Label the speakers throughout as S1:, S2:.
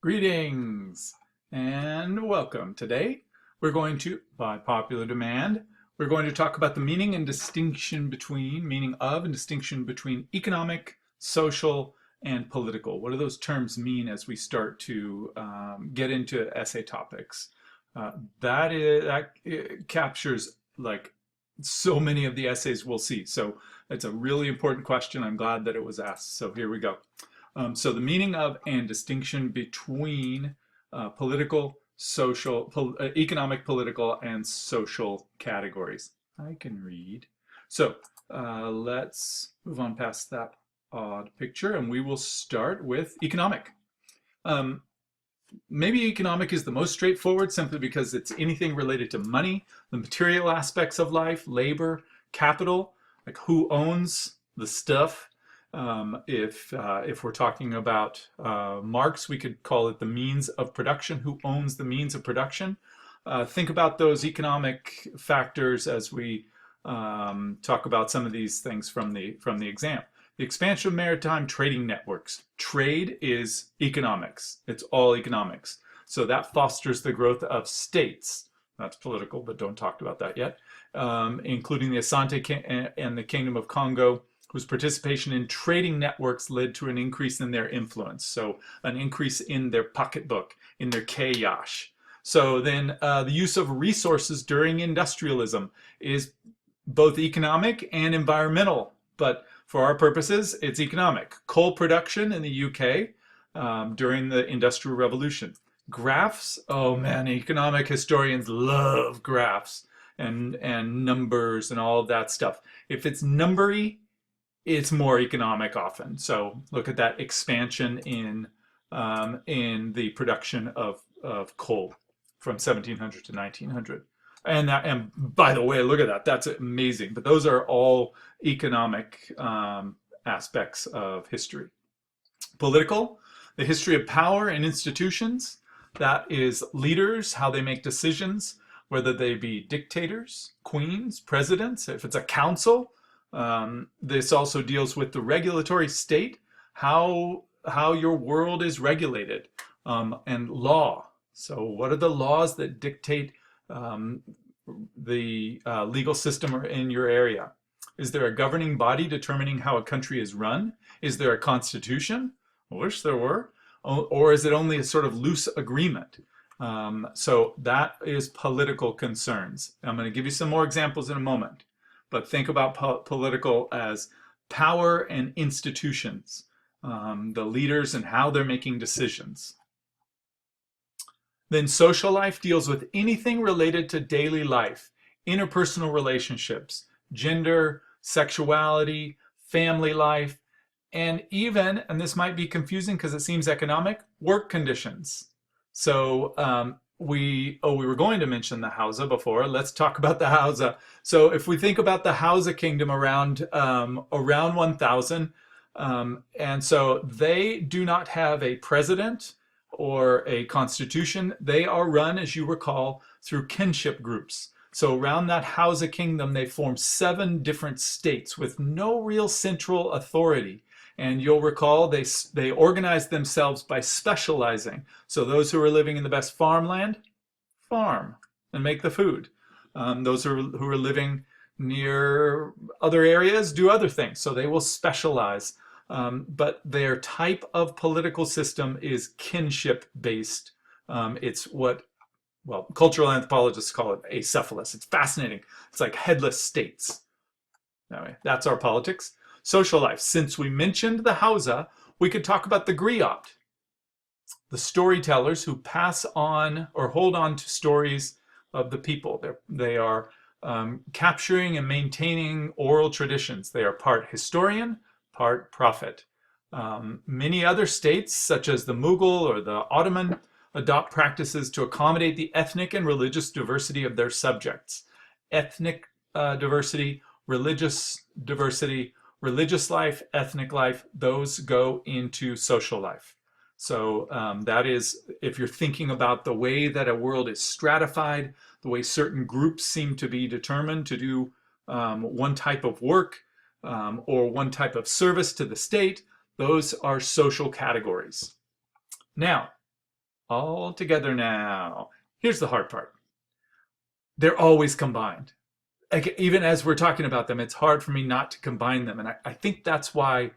S1: Greetings and welcome. Today we're going to, by popular demand, we're going to talk about the meaning and distinction between, meaning of and distinction between economic, social, and political. What do those terms mean as we start to get into essay topics? That captures like so many of the essays we'll see. So it's a really important question. I'm glad that it was asked. So here we go. So the meaning of and distinction between political, social, economic, political, and social categories. I can read. So let's move on past that odd picture, and we will start with economic. Um, Maybe economic is the most straightforward simply because it's anything related to money, the material aspects of life, labor, capital, like who owns the stuff. If we're talking about Marx, we could call it the means of production. Who owns the means of production? Think about those economic factors as we talk about some of these things from the exam. The expansion of maritime trading networks. Trade is economics. It's all economics. So that fosters the growth of states. That's political, but don't talk about that yet. Including the Asante and the Kingdom of Congo, whose participation in trading networks led to an increase in their influence. So an increase in their pocketbook, in their cash. So then the use of resources during industrialism is both economic and environmental, but for our purposes, it's economic. Coal production in the UK during the Industrial Revolution. Graphs, oh man, economic historians love graphs and numbers and all of that stuff. If it's numbery, it's more economic often. So look at that expansion in the production of coal from 1700 to 1900. And by the way, look at that. That's amazing. But those are all economic aspects of history. Political, the history of power and institutions. That is leaders, how they make decisions, whether they be dictators, queens, presidents, if it's a council. This also deals with the regulatory state, how your world is regulated, and law. So what are the laws that dictate the legal system in your area? Is there a governing body determining how a country is run? Is there a constitution? I wish there were. Or is it only a sort of loose agreement? So that is political concerns. I'm going to give you some more examples in a moment, but think about political as power and institutions, the leaders and how they're making decisions. Then social life deals with anything related to daily life, interpersonal relationships, gender, sexuality, family life, and even, and this might be confusing because it seems economic, work conditions. So we were going to mention the Hausa before. Let's talk about the Hausa. So if we think about the Hausa kingdom around 1000, and so they do not have a president or a constitution. They are run, as you recall, through kinship groups. So around that Hausa kingdom, they form 7 different states with no real central authority. And you'll recall they organize themselves by specializing. So those who are living in the best farmland, farm and make the food. Those who are living near other areas do other things. So they will specialize. But their type of political system is kinship based. It's what, well, cultural anthropologists call it acephalous. It's fascinating. It's like headless states. Anyway, that's our politics. Social life. Since we mentioned the Hausa, we could talk about the griot, the storytellers who pass on or hold on to stories of the people. They are capturing and maintaining oral traditions. They are part historian, part prophet. Many other states, such as the Mughal or the Ottoman, adopt practices to accommodate the ethnic and religious diversity of their subjects. Ethnic diversity, religious life, ethnic life, those go into social life. So that is, if you're thinking about the way that a world is stratified, the way certain groups seem to be determined to do one type of work, or one type of service to the state, those are social categories. Now, all together now. Here's the hard part. They're always combined. Like, even as we're talking about them, it's hard for me not to combine them. And I think that's why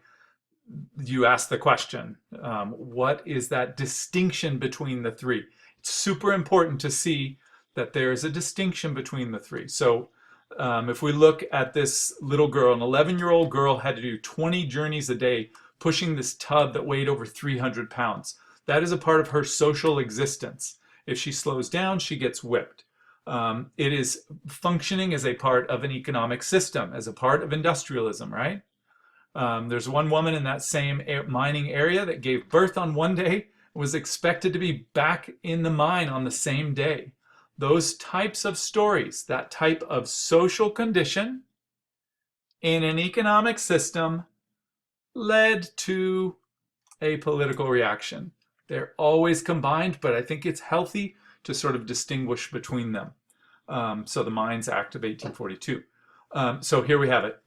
S1: you asked the question, what is that distinction between the three? It's super important to see that there is a distinction between the three. So if we look at this little girl, an 11-year-old girl had to do 20 journeys a day pushing this tub that weighed over 300 pounds. That is a part of her social existence. If she slows down, she gets whipped. It is functioning as a part of an economic system, as a part of industrialism, right? There's one woman in that same mining area that gave birth on one day, was expected to be back in the mine on the same day. Those types of stories, that type of social condition in an economic system, led to a political reaction. They're always combined, but I think it's healthy to sort of distinguish between them. So the Mines Act of 1842. So here we have it.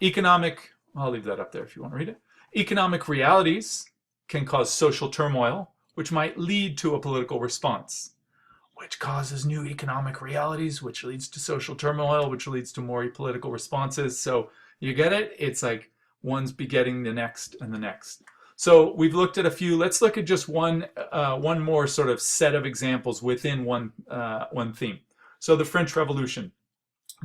S1: I'll leave that up there if you want to read it. Economic realities can cause social turmoil, which might lead to a political response, which causes new economic realities, which leads to social turmoil, which leads to more political responses. So you get it? It's like one's begetting the next and the next. So we've looked at a few. Let's look at just one more sort of set of examples within one theme. So the French Revolution.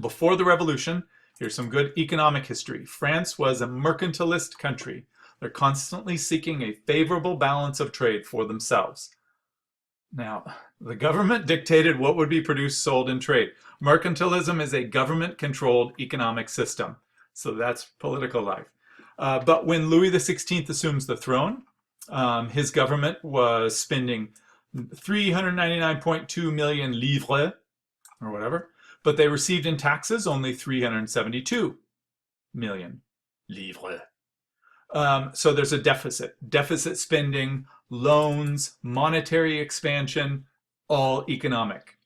S1: Before the Revolution, here's some good economic history. France was a mercantilist country. They're constantly seeking a favorable balance of trade for themselves. Now, the government dictated what would be produced, sold, and trade. Mercantilism is a government-controlled economic system. So that's political life. But when Louis XVI assumes the throne, his government was spending 399.2 million livres, or whatever, but they received in taxes only 372 million livres. So there's a deficit spending, loans, monetary expansion, all economic.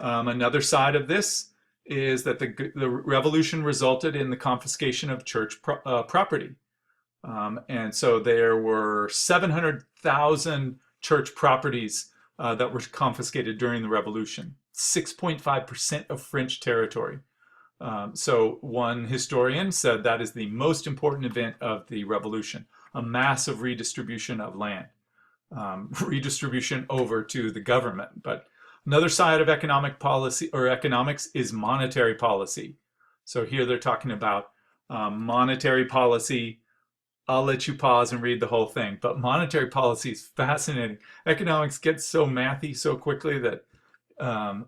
S1: Another side of this is that the revolution resulted in the confiscation of church property. And so there were 700,000 church properties that were confiscated during the revolution, 6.5% of French territory. So one historian said that is the most important event of the revolution, a massive redistribution of land, redistribution over to the government. But another side of economic policy or economics is monetary policy. So here they're talking about monetary policy. I'll let you pause and read the whole thing, but monetary policy is fascinating. Economics gets so mathy so quickly that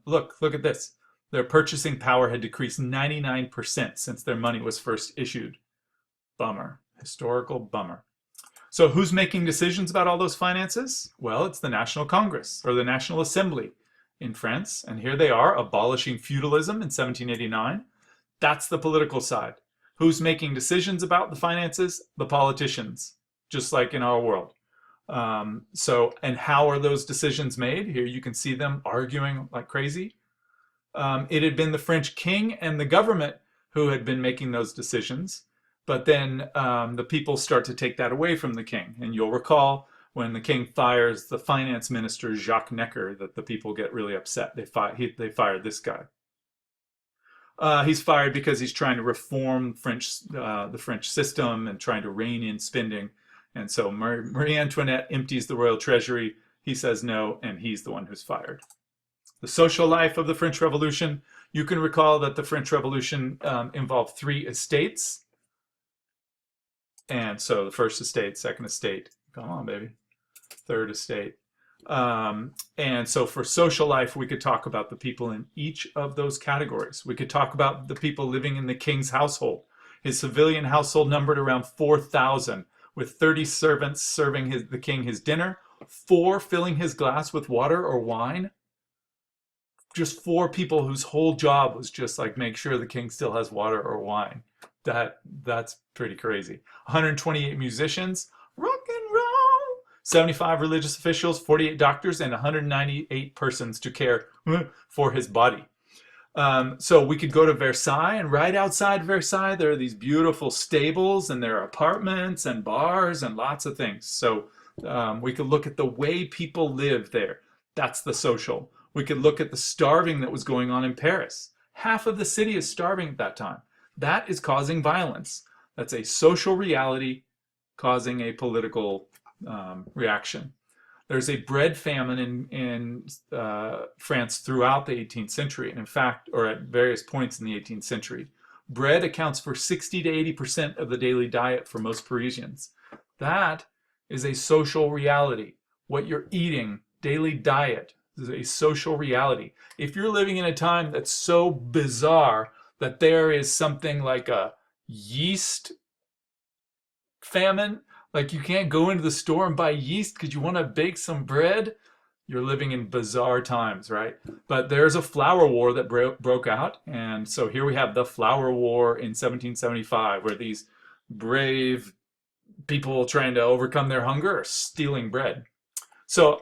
S1: look at this. Their purchasing power had decreased 99% since their money was first issued. Bummer. Historical bummer. So who's making decisions about all those finances? Well, it's the National Congress or the National Assembly in France. And here they are abolishing feudalism in 1789. That's the political side. Who's making decisions about the finances? The politicians, just like in our world. And how are those decisions made? Here you can see them arguing like crazy. It had been the French king and the government who had been making those decisions. But then the people start to take that away from the king. And you'll recall when the king fires the finance minister, Jacques Necker, that the people get really upset. They fired this guy. He's fired because he's trying to reform the French system and trying to rein in spending. And so Marie Antoinette empties the royal treasury. He says no, and he's the one who's fired. The social life of the French Revolution. You can recall that the French Revolution involved 3 estates. And so the first estate, second estate, come on, baby, third estate. And so for social life, we could talk about the people in each of those categories. We could talk about the people living in the king's household. His civilian household numbered around 4,000, with 30 servants serving the king his dinner, 4 filling his glass with water or wine. Just 4 people whose whole job was just like make sure the king still has water or wine. That's pretty crazy. 128 musicians, rock and roll. 75 religious officials, 48 doctors, and 198 persons to care for his body. So we could go to Versailles, and right outside Versailles, there are these beautiful stables, and there are apartments and bars and lots of things. So we could look at the way people live there. That's the social. We could look at the starving that was going on in Paris. Half of the city is starving at that time. That is causing violence. That's a social reality causing a political reaction. There's a bread famine in France throughout the 18th century, and in fact, or at various points in the 18th century. Bread accounts for 60 to 80% of the daily diet for most Parisians. That is a social reality. What you're eating, daily diet, is a social reality. If you're living in a time that's so bizarre that there is something like a yeast famine, like you can't go into the store and buy yeast because you want to bake some bread, you're living in bizarre times, right? But there's a flour war that broke out. And so here we have the flour war in 1775, where these brave people trying to overcome their hunger are stealing bread. So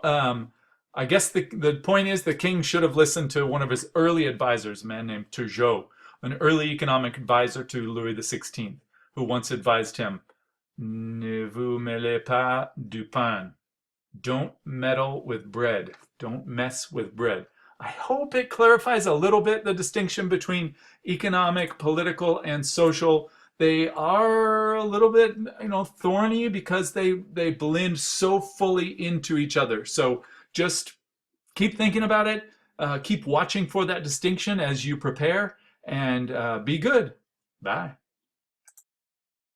S1: I guess the point is the king should have listened to one of his early advisors, a man named Turgot, an early economic advisor to Louis XVI, who once advised him, "Ne vous mêlez pas du pain." Don't meddle with bread. Don't mess with bread. I hope it clarifies a little bit the distinction between economic, political, and social. They are a little bit, thorny because they blend so fully into each other. So just keep thinking about it. Keep watching for that distinction as you prepare, and be good. Bye.